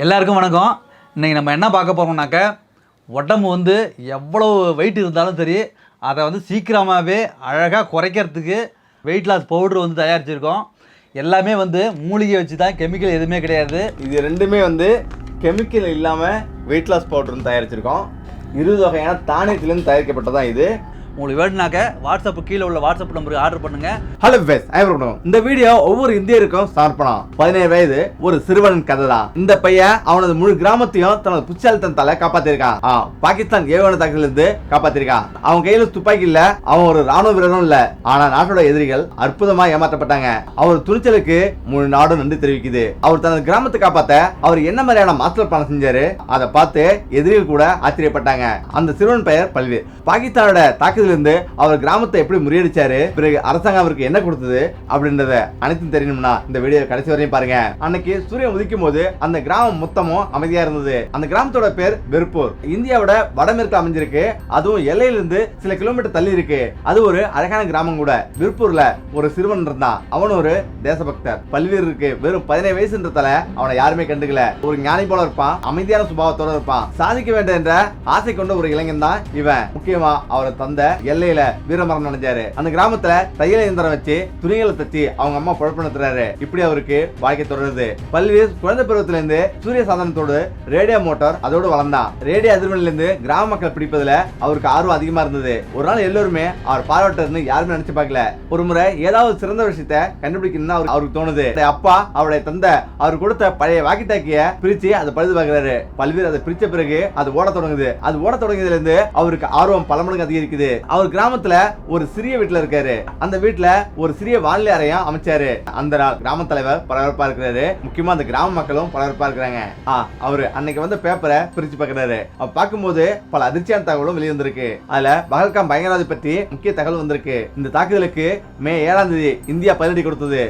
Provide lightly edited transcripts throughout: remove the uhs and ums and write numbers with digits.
எல்லாருக்கும் வணக்கம். இன்றைக்கி நம்ம என்ன பார்க்க போகிறோம்னாக்க, உடம்பு வந்து எவ்வளோ வெயிட் இருந்தாலும் சரி, அதை வந்து சீக்கிரமாகவே அழகாக குறைக்கிறதுக்கு வெயிட் லாஸ் பவுட்ரு வந்து தயாரிச்சிருக்கோம். எல்லாமே வந்து மூலிகை வச்சு தான், கெமிக்கல் எதுவுமே கிடையாது. இது ரெண்டுமே வந்து கெமிக்கல் இல்லாமல் வெயிட் லாஸ் பவுடர்னு தயாரிச்சிருக்கோம். 20 வகையான தானியத்திலிருந்து தயாரிக்கப்பட்டதான் இது. உங்களுக்கு வேணுனாக்க வாட்ஸ்அப்பு கீழே உள்ள வாட்ஸ்அப் நம்பருக்கு ஆர்டர் பண்ணுங்க. ஹலோ ஃபேஸ், இந்த வீடியோ ஒவ்வொரு இந்தியருக்கும் சமர்ப்பணம். 17 வயது ஒரு சிறுவனின் கதை தான். இந்த பையன் அவனது முழு கிராமத்தையும் தனது புத்திசாலித்தனத்தால காப்பாத்திருக்கான். பாகிஸ்தான் ஏவுகணை தாக்குதலிருந்து காப்பாத்திருக்கான். அவன் கையில துப்பாக்கி இல்ல, அவன் ஒரு ராணுவ வீரரும் இல்ல. ஆனா நாட்டோட எதிரிகள் அற்புதமா ஏமாற்றப்பட்டாங்க. அவர் துணிச்சலுக்கு முழு நாடும் நன்றி தெரிவிக்குது. அவர் தனது கிராமத்தை காப்பாத்த அவர் என்ன மாதிரியான மாஸ்டர் பிளான் செஞ்சாரு, அதை பார்த்து எதிரிகள் கூட ஆச்சரியப்பட்டாங்க. அந்த சிறுவன் பெயர் பல்வீர். பாகிஸ்தானோட தாக்குதல் இருந்து அவர் கிராமத்தை எப்படி முறியடிச்சாரு, பிறகு அரசாங்கம் அவருக்கு என்ன கொடுத்தது அப்படின்றத அனைத்தும் தெரியணும்னா இந்த வீடியோ கடைசி வரையும் பாருங்க. அன்னைக்கு சூரியன் உதிக்கும் போது அந்த கிராமம் மொத்தமும் அமைதியா இருந்தது. அந்த கிராமத்தோட பேர் விர்பூர். இந்தியாவோட வடமேற்கு அமைஞ்சிருக்கு. அதுவும் எல்லையிலிருந்து சில கிலோமீட்டர் தள்ளி இருக்கு. அது ஒரு அழகான கிராமம் கூட. விர்பூர்ல ஒரு சிறுவன் இருந்தான். அவன் ஒரு தேசபக்தர். பல்வேறு வெறும் 17 வயசுன்றதால அவனை யாருமே கண்டுக்கல. ஒரு ஞானி போல இருப்பான், அமைதியான சுபாவத்தோட இருப்பான். சாதிக்க வேண்டும் என்ற ஆசை கொண்ட ஒரு இளைஞன் தான் இவன். முக்கியமா அவரை தந்த எல்லையில வீரமரணம் அடைஞ்சாரு. அந்த கிராமத்துல தையல் இயந்திரம் வச்சு துணிகளை தச்சு அவங்க அம்மா பொழப்பு நடத்துறாரு. இப்படி அவருக்கு வாழ்க்கை தொடருது. பல்வேறு குழந்தை பருவத்தில இருந்து சூரிய சாதனத்தோடு ரேடியோ மோட்டார் அதோடு வளர்ந்தான். ரேடியோ அதிர்வெண்ணில இருந்து கிராம மக்கள் பிடிப்பதுல அவருக்கு ஆர்வம் அதிகமா இருந்தது. ஒரு நாள் எல்லோருமே அவர் பாராட்டுன்னு யாருமே நினைச்சு பார்க்கல. ஒரு முறை ஏதாவது சிறந்த விஷயத்தை கண்டுபிடிக்கணும்னு அவருக்கு தோணுது. அப்பா அவருடைய தந்தை அவர் கொடுத்த பழைய வாக்கி டாக்கிய பிரிச்சு அதை பழுது பார்க்கிறாரு. பல்வேறு அதை பிரிச்ச பிறகு அது ஓட தொடங்குது. அது ஓட தொடங்கியதுல இருந்து அவருக்கு ஆர்வம் பல மடங்கு அதிகரிக்குது. அவர் கிராமத்துல ஒரு சிறிய வீட்டுல இருக்காரு. அந்த வீட்டுல ஒரு சிறிய வானிலை அறையும் அமைச்சாரு. அந்த கிராம தலைவர் பரபரப்பா இருக்கிறாரு. முக்கியமா அந்த கிராம மக்களும் பரபரப்பா இருக்கிறாங்க. அவரு அன்னைக்கு வந்து பேப்பரை பிரிச்சு பார்க்கிறாரு. பார்க்கும்போது பல அதிர்ச்சியான தகவலும் வெளிவந்திருக்கு. அதுல பகல்காம் பயங்கரவாதி பற்றி முக்கிய தகவல் வந்திருக்கு. இந்த தாக்குதலுக்கு மே 7ஆம் தேதி இந்தியா பதிலடி கொடுத்தது.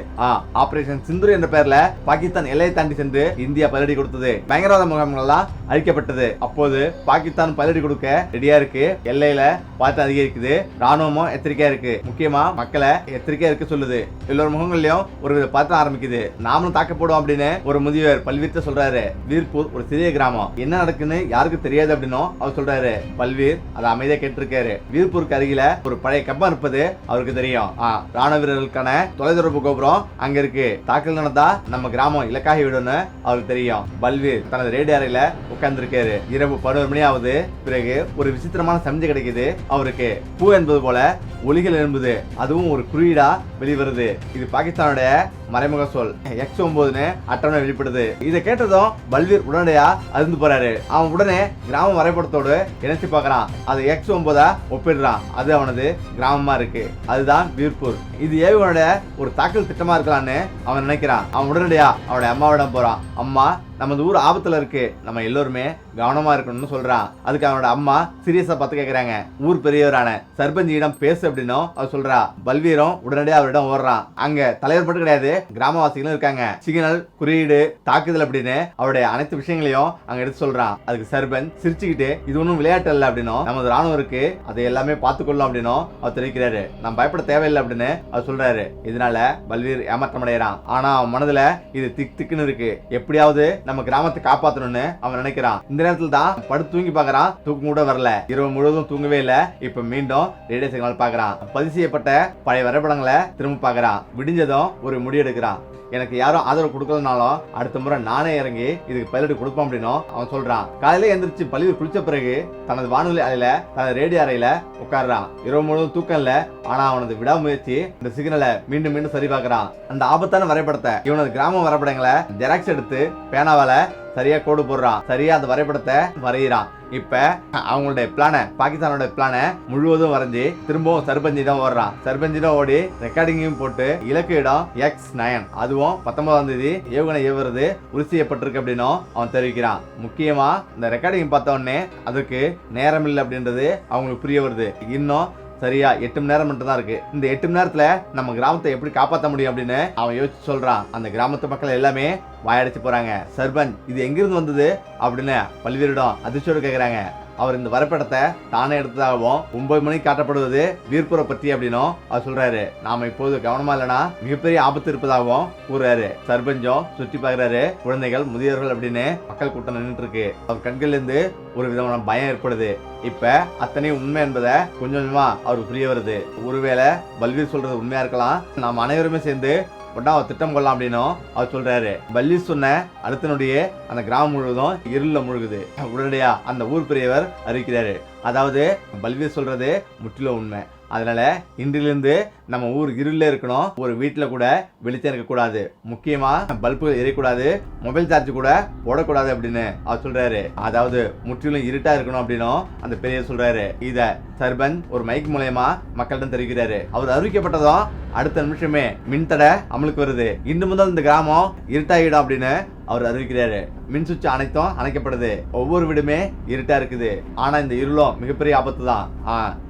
ஆபரேஷன் சிந்தூர் என்ற பெயர்ல பாகிஸ்தான் எல்லையை தாண்டி சென்று இந்தியா பதிலடி கொடுத்தது. பயங்கரவாத முகாம்கள் எல்லாம் அழிக்கப்பட்டது. அப்போது பாகிஸ்தான் பதிலடி கொடுக்க ரெடியா இருக்கு. எல்லையில பார்த்து அதிகரிக்குது. ராணுவமும் எச்சரிக்கையா இருக்கு. முக்கியமா மக்களை எச்சரிக்கையா இருக்க சொல்லுது. எல்லோரு முகங்கள்லயும் ஒரு வித பார்த்து ஆரம்பிக்குது. நாமளும் தாக்க போடும் அப்படின்னு ஒரு முதியவர் பல்வீர்ட்ட சொல்றாரு. வீர்பூர் ஒரு சிறிய கிராமம், என்ன நடக்குன்னு யாருக்கு தெரியாது அப்படின்னு அவர் சொல்றாரு. பல்வீர் அதை அமைதியா கேட்டிருக்காரு. வீர்பூருக்கு அருகில ஒரு பழைய கப்பம் இருப்பது அவருக்கு தெரியும். ராணுவ வீரர்களுக்கான தொலைதொடர்பு கோபுரம் அங்க இருக்கு. தாக்கல் நடந்தா நம்ம கிராமம் இலக்காகி விடும்னு அவருக்கு தெரியும். பல்வீர் தனது ரேடியோ அறையில உட்கார்ந்து இருக்காரு. இரவு 11 மணி ஆகுது. பிறகு ஒரு விசித்திரமான சமிஞ்சை கிடைக்குது அவருக்கு. பூ என்பது போல ஒலிகள் எழும்புது. அதுவும் ஒரு குறியீடா வெளிவருது. இது பாகிஸ்தானுடைய மறைமுக சொல். X9 அட்டவணை வெளிப்படுது. இதை கேட்டதும் பல்வீர் உடனடியா அருந்து போறாரு. அவன் உடனே கிராம வரைபடத்தோடு இணைச்சு பார்க்கறான். அது X9 ஒப்பிடுறான். அது அவனது கிராமமா இருக்கு. அதுதான் வீர்பூர். இது ஏவுகணையோட ஒரு தாக்கல் திட்டமா இருக்கலான்னு அவன் நினைக்கிறான். அவன் உடனடியா அவனுடைய அம்மாவிடம் போறான். அம்மா, நமது ஊர் ஆபத்துல இருக்கு, நம்ம எல்லோருமே கவனமா இருக்கணும்னு சொல்றான். அதுக்கு அவனோட அம்மா சீரியஸா பார்த்து கேக்குறாங்க. ஊர் பெரியவரான சர்பஞ்சியிடம் பேசு அப்படின்னும் அவர் சொல்றா. பல்வீரும் உடனடியாக அவரிடம் ஓடுறான். அங்க தலைவர் மட்டும் கிடையாது, கிராமவாசிகளும் இருக்காங்க. சிக்னல், குறியீடு, தாக்குதல் அப்படின்னு அவருடைய அனைத்து விஷயங்களையும் அங்க எடுத்து சொல்றான். அதுக்கு சர்பஞ்ச் சிரிச்சுக்கிட்டு இது ஒன்றும் விளையாட்டு இல்லை அப்படின்னும், நமது ராணுவம் இருக்கு, அதை எல்லாமே பார்த்துக்கொள்ளும் அப்படின்னும் அவர் தெரிவிக்கிறாரு. நம்ம பயப்பட தேவையில்லை அப்படின்னு அவர் சொல்றாரு. இதனால பல்வீர் ஏமாற்றம் அடைகிறான். ஆனா அவன் மனதுல இது திக் திக்குன்னு இருக்கு. எப்படியாவது நம்ம கிராமத்தை காப்பாற்றணும்னு அவன் நினைக்கிறான். இந்த நேரத்துல தான் படுத்து தூங்கி பாக்குறான். தூக்கம் கூட வரல. இரவு முழுவதும் தூங்கவே இல்லை. இப்ப மீண்டும் ரேடியோ சிக்னல் பாக்குறான். பதிவு செய்யப்பட்ட பழைய வரைபடங்களை திரும்ப பாக்குறான். விடிஞ்சதும் ஒரு முடிவெடுக்கிறான். எனக்கு யாரும் ஆதரவு கொடுக்கலனாலும் அடுத்த முறை நானே இறங்கி இதுக்கு பதிலடி கொடுப்போம் அப்படின்னும் அவன் சொல்றான். காலையில எந்திரிச்சு பள்ளியில் குளிச்ச பிறகு தனது வானொலி அறையில தனது ரேடியோ அறையில உட்காடுறான். இரவு முழுவதும் தூக்கம் இல்ல. ஆனா அவனது விடாமுயற்சி இந்த சிக்னலை மீண்டும் மீண்டும் சரி பார்க்கறான். அந்த ஆபத்தான வரைபடத்தை இவனது கிராம வரைபடங்களை ஜெராக்ஸ் எடுத்து பேனாவால சரியா கோடு போடுறான். சரியா அந்த வரைபடத்தை வரைகிறான். இப்ப அவங்களுடைய பிளான, பாகிஸ்தானோட பிளான முழுவதும் வரைஞ்சி திரும்பவும் சர்பஞ்சிடம் ஓடுறான். சர்பஞ்சிடம் ஓடி ரெக்கார்டிங்கையும் போட்டு இலக்கு இடம் X9, அதுவும் 19ஆம் தேதி ஏவுகணை ஏவுறது உறுதி செய்யப்பட்டிருக்கு அப்படின்னும் அவன் தெரிவிக்கிறான். முக்கியமா இந்த ரெக்கார்டிங் பார்த்த உடனே அதுக்கு நேரம் இல்லை அப்படின்றது அவங்களுக்கு புரிய வருது. இன்னும் சரியா 8 மணி நேரம் மட்டும் தான் இருக்கு. இந்த 8 மணி நேரத்துல நம்ம கிராமத்தை எப்படி காப்பாற்ற முடியும் அப்படின்னு அவன் யோசிச்சு சொல்றான். அந்த கிராமத்து மக்கள் எல்லாமே வாயடிச்சு போறாங்க. சர்பஞ்ச் இது எங்கிருந்து வந்தது அப்படின்னு பல்வேறிடம் அதிர்ச்சியோடு கேட்கறாங்க. அவர் இந்த வரைபடத்தை தானே எடுத்ததாகவும் 9 மணிக்கு காட்டப்படுவது வீர்பூரை பற்றி அப்படின்னும் அவர் சொல்றாரு. நாம இப்போது கவனமா இல்லைன்னா மிகப்பெரிய ஆபத்து இருப்பதாகவும் கூறுறாரு. சர்பஞ்சும் சுற்றி பார்க்கிறாரு. குழந்தைகள், முதியோர்கள் அப்படின்னு மக்கள் கூட்டம் நின்றுட்டு இருக்கு. அவர் கண்கள்ல இருந்து ஒரு விதமான பயம் ஏற்படுது. இப்ப அத்தனை உண்மை என்பதை கொஞ்சம் கொஞ்சமா அவருக்கு புரிய வருது. ஒருவேளை பல்வீர் சொல்றது உண்மையா இருக்கலாம். நாம் அனைவருமே சேர்ந்து ஒன்னா திட்டம் கொள்ளலாம் அப்படின்னும் அவர் சொல்றாரு. பல்வீர் சொன்ன அடுத்த நொடியே அந்த கிராமம் முழுவதும் இருள முழுகுது. உடனடியா அந்த ஊர் பெரியவர் அறிவிக்கிறாரு. அதாவது பல்வீர் சொல்றது முற்றிலும் உண்மை. அதனால இன்றிலிருந்து நம்ம ஊர் இருள இருக்கணும். ஒரு வீட்டுல கூட வெளிச்சம் இருக்கக்கூடாது. முக்கியமா பல்புகள் எரியக்கூடாது. மொபைல் சார்ஜ் கூட போடக்கூடாது அப்படின்னு அவர் சொல்றாரு. அதாவது முற்றிலும் இருட்டா இருக்கணும் அப்படின்னும் அந்த பெரியவர் சொல்றாரு. இத சர்பஞ்ச் ஒரு மைக் மூலமா மக்களிடம் தெரிவிக்கிறாரு. அவர் அறிவிக்கப்பட்டதும் அடுத்த நிமிஷமே மின்தடை அமலுக்கு வருது. இன்று முதல் இந்த கிராமம் இருட்டாகிடும் அப்படின்னு அவர் அறிவிக்கிறாரு. மின் சுவிட்ச் அனைத்தும் அணைக்கப்படுது. ஒவ்வொரு வீடுமே இருட்டா இருக்குது. ஆனா இந்த இருளும் மிகப்பெரிய ஆபத்து தான்.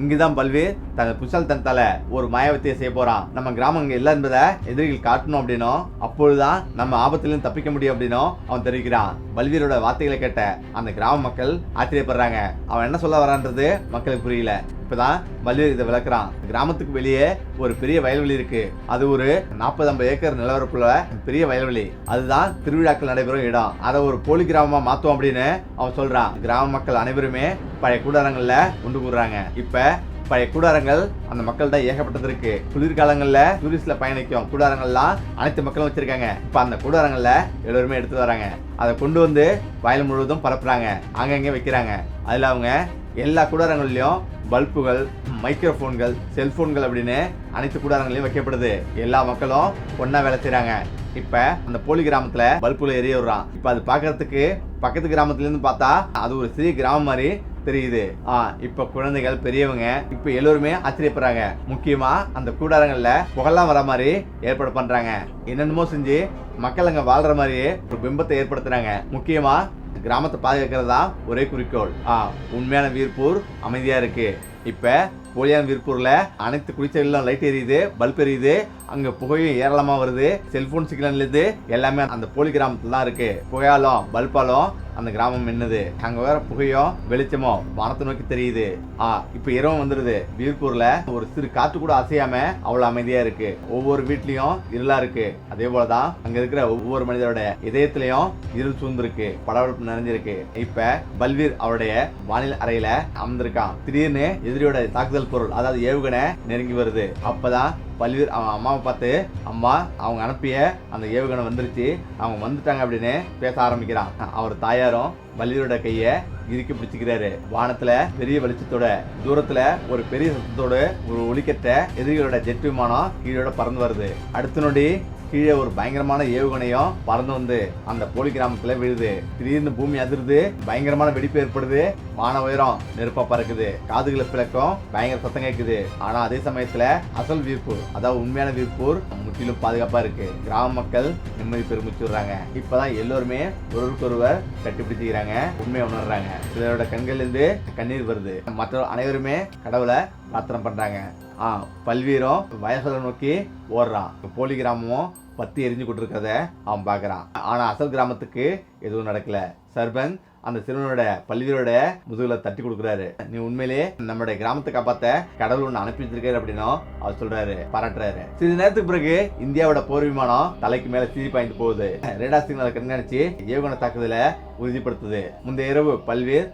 இங்குதான் பல்வீர் தன் புஷால்தனத்தால ஒரு மாயவத்தையை செய்ய போறான். நம்ம கிராமம் இங்க இல்ல என்பதை எதிரிகள் காட்டணும் அப்படின்னும் அப்பொழுதுதான் நம்ம ஆபத்திலிருந்து தப்பிக்க முடியும் அப்படின்னும் அவன் தெரிவிக்கிறான். பல்வீரோட வார்த்தைகளை கேட்ட அந்த கிராம மக்கள் ஆச்சரியப்படுறாங்க. அவன் என்ன சொல்ல வரான்றது மக்களுக்கு புரியல. இப்பதான் பல்வீர் இதை விளக்குறான். கிராமத்துக்கு வெளியே ஒரு பெரிய வயல்வெளி இருக்கு. அது ஒரு 40-50 ஏக்கர் நிலவரப்புள்ள பெரிய வயல்வெளி. அதுதான் திருவிழாக்கள் நடைபெறும் இடம். அதை ஒரு போலி கிராமமா மாத்தோம் அப்படின்னு அவன் சொல்றான். கிராம மக்கள் அனைவருமே பழைய கூடாரங்கள்ல ஒன்று கூடுறாங்க. இப்ப பழைய கூடாரங்கள் அந்த மக்கள்கிட்ட ஏகப்பட்டது இருக்கு. குளிர்காலங்கள்ல டூரிஸ்ட்ல பயணிக்கும் கூடாரங்கள்லாம் அனைத்து மக்களும் வச்சிருக்காங்க. இப்ப அந்த கூடாரங்கள்ல எல்லோருமே எடுத்து வராங்க. அதை கொண்டு வந்து வயல் முழுவதும் பரப்புறாங்க. அங்கங்க வைக்கிறாங்க. அதுல அவங்க எல்லா கூடாரங்கள்லயும் பல்புகள், மைக்ரோஃபோன்கள், செல்போன்கள் அப்படின்னு அனைத்து கூடாரங்களையும் வைக்கப்படுது. எல்லா மக்களும் ஒன்னா வேலை செய்யறாங்க. இப்ப அந்த போலி கிராமத்துல பல்புல எரிய விடுறான். இப்ப அது பாக்குறதுக்கு பக்கத்து கிராமத்துல இருந்து பார்த்தா அது ஒரு சிறிய கிராமம் மாதிரி தெரியுது. இப்ப குழந்தைகள், பெரியவங்க இப்ப எல்லோருமே ஆச்சரியப்படுறாங்க. முக்கியமா அந்த கூடாரங்கள்ல புகழெல்லாம் வர மாதிரி ஏற்பாடு பண்றாங்க. என்னென்னமோ செஞ்சு மக்கள் அங்க வாழ்ற மாதிரியே ஒரு பிம்பத்தை ஏற்படுத்துறாங்க. முக்கியமா கிராமத்தை பாதுகாக்கிறதா ஒரே குறிக்கோள். உண்மையான வீர்பூர் அமைதியா இருக்கு. இப்ப போலியான வீர்பூர்ல அனைத்து குடிசைகளிலும் லைட் எரியுது, பல்ப் எரியுது. அங்க புகையும் ஏராளமா வருது. செல்போன் சிக்னல் இருந்து எல்லாமே அந்த போலி கிராமத்துல தான் இருக்கு. புகையாலும் பல்பாலும் அந்த கிராமம் மின்னுது. அங்க வேற புகையும் வெளிச்சமும் வானத்தை நோக்கி தெரியுது. இப்ப இரவும் வந்துருது. வீர்பூர்ல ஒரு சிறு காற்று கூட அசையாம அவ்வளவு அமைதியா இருக்கு. ஒவ்வொரு வீட்லயும் இருளா இருக்கு. அதே போலதான் அங்க இருக்கிற ஒவ்வொரு மனிதரோட இதயத்திலயும் இருள் சூழ்ந்திருக்கு, படபடப்பு நிறைஞ்சிருக்கு. இப்ப பல்வீர் அவருடைய வானிலை அறையில அமர்ந்திருக்கான். திடீர்னு எதிரியோட தாக்குதல் பொருள், அதாவது ஏவுகணை நெருங்கி வருது. அப்பதான் பல்வீர் அவன் அம்மாவை பார்த்து, அம்மா அவங்க அனுப்பிய அந்த ஏவுகணை வந்துருச்சு, அவங்க வந்துட்டாங்க அப்படின்னு பேச ஆரம்பிக்கிறான். அவர் தாயாரும் பல்வீரோட கைய இறுக்கி பிடிச்சிக்கிறாரு. வானத்துல பெரிய வெளிச்சத்தோட தூரத்துல ஒரு பெரிய சத்தத்தோட ஒரு ஒளிக்கட்ட எதிரிகளோட ஜெட் விமானம் கீழோட பறந்து வருது. அடுத்த நொடி கீழே ஒரு பயங்கரமான ஏவுகணையும் பறந்து வந்து அந்த போலி கிராமத்துல விழுது. திடீர்னு பூமி அதிர்ந்து பயங்கரமான வெடிப்பு ஏற்படுது. வான உயரம் நெருப்பா பறக்குது. காதுகளை பிளக்கும் பயங்கர சத்தம் கேட்குது. ஆனா அதே சமயத்துல அசல் வீர்பூர், அதாவது உண்மையான வீர்பூர் முற்றிலும் பாதுகாப்பா இருக்கு. கிராம மக்கள் நிம்மதி பெருமிச்சுடுறாங்க. இப்பதான் எல்லோருமே ஒருவருக்கொருவர் கட்டிப்பிடிச்சுக்கிறாங்க, உண்மையை உணர்றாங்க. சிலரோட கண்கள் இருந்து கண்ணீர் வருது. மற்ற அனைவருமே கடவுளை பிரார்த்தனை பண்றாங்க. பல்வீரும் வயசுல நோக்கி ஓடுறான். போலி கிராமமும் பத்தி எரிஞ்சு கொண்டிருக்கிறத அவன் பாக்குறான். ஆனா அசல் கிராமத்துக்கு எதுவும் நடக்கல. சர்பஞ்ச் அந்த சிறுவனோட பல்வீரோட முதுகுல தட்டி கொடுக்குறாரு. நீ உண்மையிலேயே நம்மளுடைய கிராமத்தை காப்பாத்த கடவுள் ஒண்ணு அனுப்பி வச்சிருக்காரு அப்படின்னும் அவர் சொல்றாரு, பாராட்டுறாரு. சிறிது நேரத்துக்கு பிறகு இந்தியாவோட போர் விமானம் தலைக்கு மேல சீறி பாய்ந்து போகுது. ரேடார் சிக்னலை கண்காணிச்சு ஏவுகணை தாக்குதலை உறுதிப்படுத்துது. முந்தைய இரவு பல்வீர்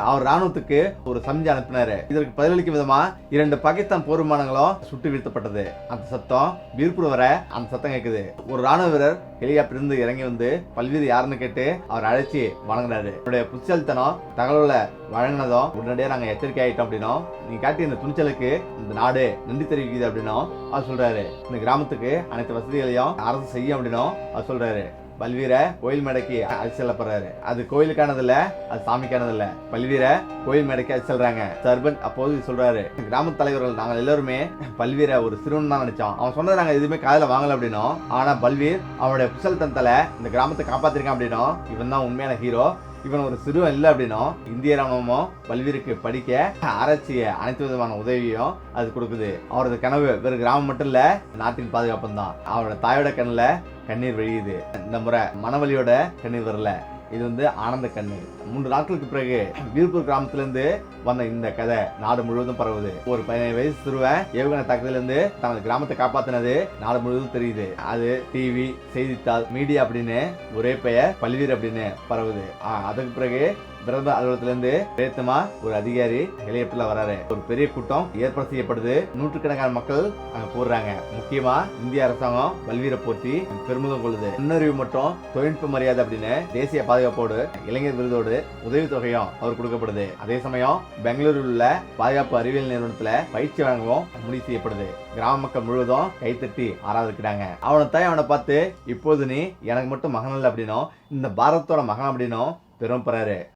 அவர் ராணுவத்துக்கு ஒரு சமிஞ்சை அனுப்பினாரு. இதற்கு பதிலளிக்கும் விதமா 2 பாகிஸ்தான் போர் விமானங்களும் சுட்டு வீழ்த்தப்பட்டது. அந்த சத்தம் வீர்பூர் வர அந்த சத்தம் கேட்குது. ஒரு ராணுவ வீரர் ஹெலிகாப்டர் இருந்து இறங்கி வந்து பல்வீர் யாருன்னு கேட்டு அவர் அழைச்சி வணங்கினாரு. அவருடைய புத்திசாலித்தனம் தகவலை வழங்கினதும் உடனடியாக நாங்க எச்சரிக்கை ஆயிட்டோம் அப்படின்னும், நீங்க காட்டிய இந்த துணிச்சலுக்கு இந்த நாடு நன்றி தெரிவிக்குது அப்படின்னும் அவர் சொல்றாரு. இந்த கிராமத்துக்கு அனைத்து வசதிகளையும் அரசு செய்யும் அப்படின்னும் அவர் சொல்றாரு. பல்வீரை கோயில் மேடைக்கு அழைச்சு செல்லப்படுறாரு. அது கோயிலுக்கானது இல்ல, அது சாமிக்கானது இல்ல. பல்வீரை கோயில் மேடைக்கு அழைச்சு செல்றாங்க. சர்பஞ்ச் அப்போது சொல்றாரு, கிராம தலைவர்கள் நாங்கள் எல்லாருமே பல்வீரை ஒரு சிறுவன் தான் நினைச்சோம். அவன் சொன்னதை நாங்க எதுவுமே காதுல வாங்கல அப்படின்னும், ஆனா பல்வீர் அவனுடைய புசல்தனத்தால இந்த கிராமத்தை காப்பாத்திருக்கான் அப்படின்னும், இவன் தான் உண்மையான ஹீரோ, இவன் ஒரு சிறுவன் இல்லை அப்படின்னும் இந்திய ராணுவமும் பல்வீருக்கு படிக்க ஆராய்ச்சிய அனைத்து விதமான உதவியும் அது கொடுக்குது. அவரது கனவு வேறு கிராமம் மட்டும் இல்ல, நாட்டின் பாதுகாப்பு தான். அவரோட தாயோட கண்ணுல கண்ணீர் வழியுது. இந்த முறை மனவலியோட கண்ணீர் வரல. இது வந்து ஆனந்த கண்ணு. 3 நாட்களுக்கு பிறகு வீர்பூர் கிராமத்துல இருந்து வந்த இந்த கதை நாடு முழுவதும் பரவுது. ஒரு 17 வயசு சிறுவன் ஏவுகணை தாக்குதல இருந்து தனது கிராமத்தை காப்பாத்தினது நாடு முழுவதும் தெரியுது. அது டிவி, செய்தித்தாள், மீடியா அப்படின்னு ஒரே பெயர் பல்வீர் அப்படின்னு பரவுது. அதுக்கு பிறகு பிரதமர் அலுவலகத்துல இருந்து பிரேத்தமா ஒரு அதிகாரி ஹெலிகாப்டர்ல வராரு. ஒரு பெரிய கூட்டம் ஏற்பாடு செய்யப்படுது. நூற்றுக்கணக்கான மக்கள் அங்க போடுறாங்க. முக்கியமா இந்திய அரசாங்கம் பல்வீரை போற்றி பெருமிதம் கொள்ளுது. முன்னறிவு மற்றும் தொழில்நுட்ப மரியாதை அப்படின்னு தேசிய பாதுகாப்போடு இளைஞர் விருதோடு உதவித்தொகையும் அவர் கொடுக்கப்படுது. அதே சமயம் பெங்களூரில் உள்ள பாதுகாப்பு அறிவியல் நிறுவனத்துல பயிற்சி வழங்கவும் முடிவு செய்யப்படுது. கிராம மக்கள் முழுவதும் கைத்தட்டி ஆராதிக்கிறாங்க. அவனை தாய் அவனை பார்த்து, இப்போது நீ எனக்கு மட்டும் மகன் இல்லை அப்படின்னும் இந்த பாரதத்தோட மகன் அப்படின்னும் பெரும் பெறாரு.